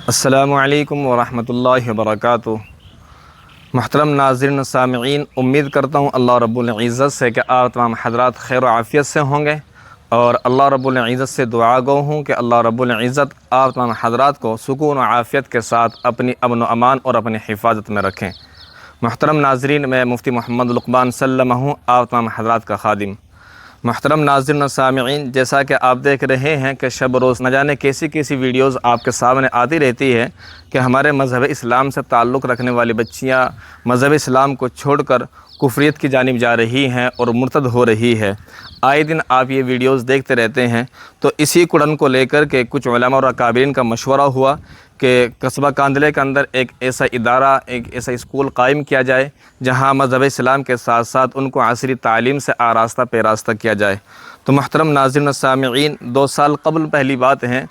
السلام علیکم ورحمۃ اللہ وبرکاتہ۔ محترم ناظرین سامعین، امید کرتا ہوں اللہ رب العزت سے کہ آپ تمام حضرات خیر و عافیت سے ہوں گے، اور اللہ رب العزت سے دعا گو ہوں کہ اللہ رب العزت آپ تمام حضرات کو سکون و عافیت کے ساتھ اپنی امن و امان اور اپنی حفاظت میں رکھیں۔ محترم ناظرین، میں مفتی محمد لقمان سلمہ ہوں، آپ تمام حضرات کا خادم۔ محترم ناظرین و سامعین، جیسا کہ آپ دیکھ رہے ہیں کہ شب روز نہ جانے کیسی کیسی ویڈیوز آپ کے سامنے آتی رہتی ہے کہ ہمارے مذہب اسلام سے تعلق رکھنے والی بچیاں مذہب اسلام کو چھوڑ کر کفریت کی جانب جا رہی ہیں اور مرتد ہو رہی ہے۔ آئے دن آپ یہ ویڈیوز دیکھتے رہتے ہیں، تو اسی کڑن کو لے کر کے کچھ علماء اور اکابرین کا مشورہ ہوا کہ قصبہ کاندلے کے اندر ایک ایسا ادارہ، ایک ایسا اسکول قائم کیا جائے جہاں مذہب اسلام کے ساتھ ساتھ ان کو عصری تعلیم سے آراستہ پیراستہ کیا جائے۔ تو محترم ناظرین و سامعین، 2 سال قبل پہلی بات ہے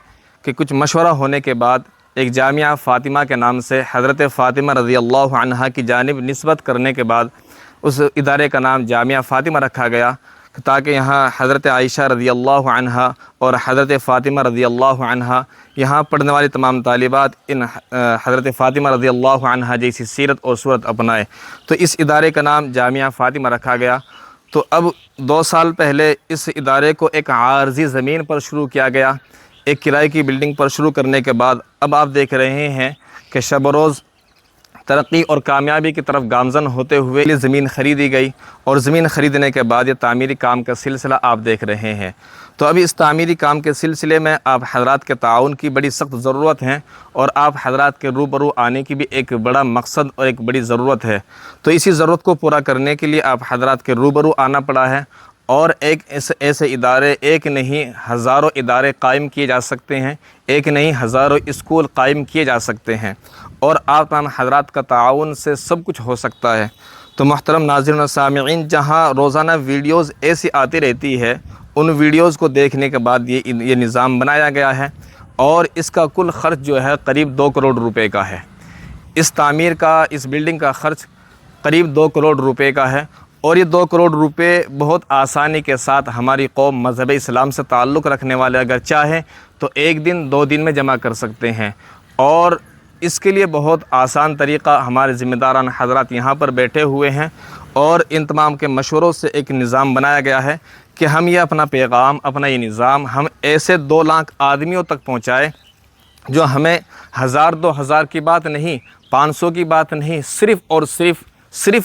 کہ کچھ مشورہ ہونے کے بعد ایک جامعہ فاطمہ کے نام سے حضرت فاطمہ رضی اللہ عنہا کی جانب نسبت کرنے کے بعد اس ادارے کا نام جامعہ فاطمہ رکھا گیا، تاکہ یہاں حضرت عائشہ رضی اللہ عنہا اور حضرت فاطمہ رضی اللہ عنہا، یہاں پڑھنے والی تمام طالبات ان حضرت فاطمہ رضی اللہ عنہا جیسی سیرت اور صورت اپنائے۔ تو اس ادارے کا نام جامعہ فاطمہ رکھا گیا۔ تو اب 2 سال پہلے اس ادارے کو ایک عارضی زمین پر شروع کیا گیا، ایک کرائے کی بلڈنگ پر شروع کرنے کے بعد اب آپ دیکھ رہے ہیں کہ شب و روز ترقی اور کامیابی کی طرف گامزن ہوتے ہوئے یہ زمین خریدی گئی، اور زمین خریدنے کے بعد یہ تعمیری کام کا سلسلہ آپ دیکھ رہے ہیں۔ تو ابھی اس تعمیری کام کے سلسلے میں آپ حضرات کے تعاون کی بڑی سخت ضرورت ہے، اور آپ حضرات کے روبرو آنے کی بھی ایک بڑا مقصد اور ایک بڑی ضرورت ہے۔ تو اسی ضرورت کو پورا کرنے کے لیے آپ حضرات کے روبرو آنا پڑا ہے، اور ایک ایسے ادارے، ایک نہیں ہزاروں ادارے قائم کیے جا سکتے ہیں، ایک نہیں ہزاروں اسکول قائم کیے جا سکتے ہیں، اور آپ تمام حضرات کا تعاون سے سب کچھ ہو سکتا ہے۔ تو محترم ناظرین و سامعین، جہاں روزانہ ویڈیوز ایسی آتی رہتی ہے، ان ویڈیوز کو دیکھنے کے بعد یہ نظام بنایا گیا ہے، اور اس کا کل خرچ جو ہے قریب 2 کروڑ روپے کا ہے۔ اس تعمیر کا، اس بلڈنگ کا خرچ قریب 2 کروڑ روپے کا ہے، اور یہ 2 کروڑ روپے بہت آسانی کے ساتھ ہماری قوم مذہب اسلام سے تعلق رکھنے والے اگر چاہیں تو 1 دن 2 دن میں جمع کر سکتے ہیں، اور اس کے لیے بہت آسان طریقہ ہمارے ذمہ داران حضرات یہاں پر بیٹھے ہوئے ہیں، اور ان تمام کے مشوروں سے ایک نظام بنایا گیا ہے کہ ہم یہ اپنا پیغام، اپنا یہ نظام ہم ایسے 2 لاکھ آدمیوں تک پہنچائیں جو ہمیں 1000 2000 کی بات نہیں، 500 کی بات نہیں، صرف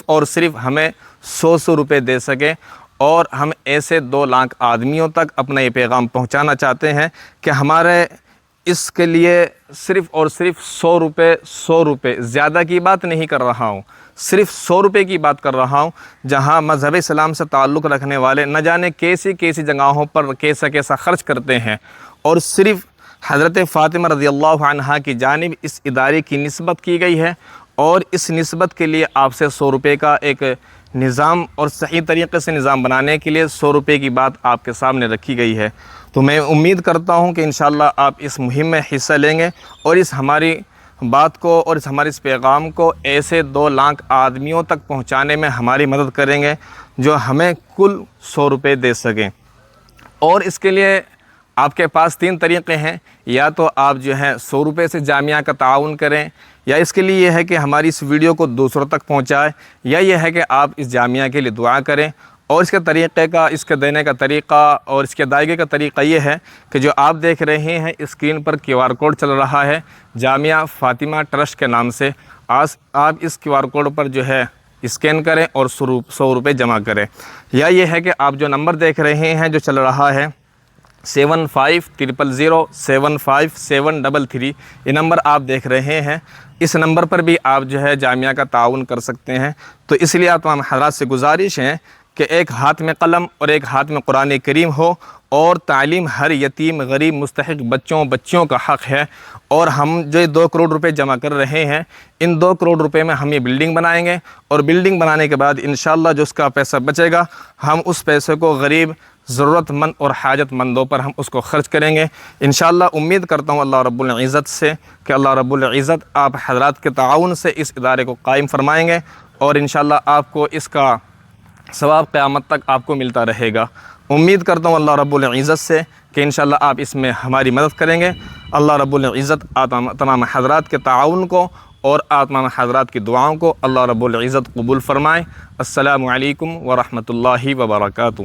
اور صرف ہمیں 100 روپے دے سکیں، اور ہم ایسے 2 لاکھ آدمیوں تک اپنا یہ پیغام پہنچانا چاہتے ہیں کہ ہمارے اس کے لیے صرف اور صرف 100 روپے، زیادہ کی بات نہیں کر رہا ہوں، صرف 100 روپے کی بات کر رہا ہوں، جہاں مذہب اسلام سے تعلق رکھنے والے نہ جانے کیسی جگہوں پر کیسا خرچ کرتے ہیں، اور صرف حضرت فاطمہ رضی اللہ عنہا کی جانب اس ادارے کی نسبت کی گئی ہے، اور اس نسبت کے لیے آپ سے 100 روپے کا ایک نظام، اور صحیح طریقے سے نظام بنانے کے لیے 100 روپے کی بات آپ کے سامنے رکھی گئی ہے۔ تو میں امید کرتا ہوں کہ انشاءاللہ آپ اس مہم میں حصہ لیں گے، اور اس ہماری بات کو اور ہمارے اس پیغام کو ایسے 2 لاکھ آدمیوں تک پہنچانے میں ہماری مدد کریں گے جو ہمیں کل 100 روپے دے سکیں۔ اور اس کے لیے آپ کے پاس 3 طریقے ہیں، یا تو آپ جو ہے 100 روپے سے جامعہ کا تعاون کریں، یا اس کے لیے یہ ہے کہ ہماری اس ویڈیو کو دوسروں تک پہنچائیں، یا یہ ہے کہ آپ اس جامعہ کے لیے دعا کریں۔ اور اس کے طریقے کا، اس کے دینے کا طریقہ اور اس کے ادائیگی کا طریقہ یہ ہے کہ جو آپ دیکھ رہے ہیں اسکرین پر QR کوڈ چل رہا ہے جامعہ فاطمہ ٹرسٹ کے نام سے، آپ اس QR کوڈ پر جو ہے اسکین کریں اور 100 روپے جمع کریں، یا یہ ہے کہ آپ جو نمبر دیکھ رہے ہیں جو چل رہا ہے 7500075733، یہ نمبر آپ دیکھ رہے ہیں، اس نمبر پر بھی آپ جو ہے جامعہ کا تعاون کر سکتے ہیں۔ تو اس لیے آپ تمام حضرات سے گزارش ہے کہ ایک ہاتھ میں قلم اور ایک ہاتھ میں قرآن کریم ہو، اور تعلیم ہر یتیم غریب مستحق بچیوں کا حق ہے، اور ہم جو 2 کروڑ روپے جمع کر رہے ہیں، ان 2 کروڑ روپے میں ہم یہ بلڈنگ بنائیں گے، اور بلڈنگ بنانے کے بعد انشاءاللہ جو اس کا پیسہ بچے گا ہم اس پیسے کو غریب، ضرورت مند اور حاجت مندوں پر ہم اس کو خرچ کریں گے انشاءاللہ۔ امید کرتا ہوں اللہ رب العزت سے کہ اللہ رب العزت آپ حضرات کے تعاون سے اس ادارے کو قائم فرمائیں گے، اور انشاءاللہ آپ کو اس کا ثواب قیامت تک آپ کو ملتا رہے گا۔ امید کرتا ہوں اللہ رب العزت سے کہ انشاءاللہ آپ اس میں ہماری مدد کریں گے۔ اللہ رب العزت تمام حضرات کے تعاون کو اور تمام حضرات کی دعاؤں کو اللہ رب العزت قبول فرمائے۔ السلام علیکم ورحمۃ اللہ وبرکاتہ۔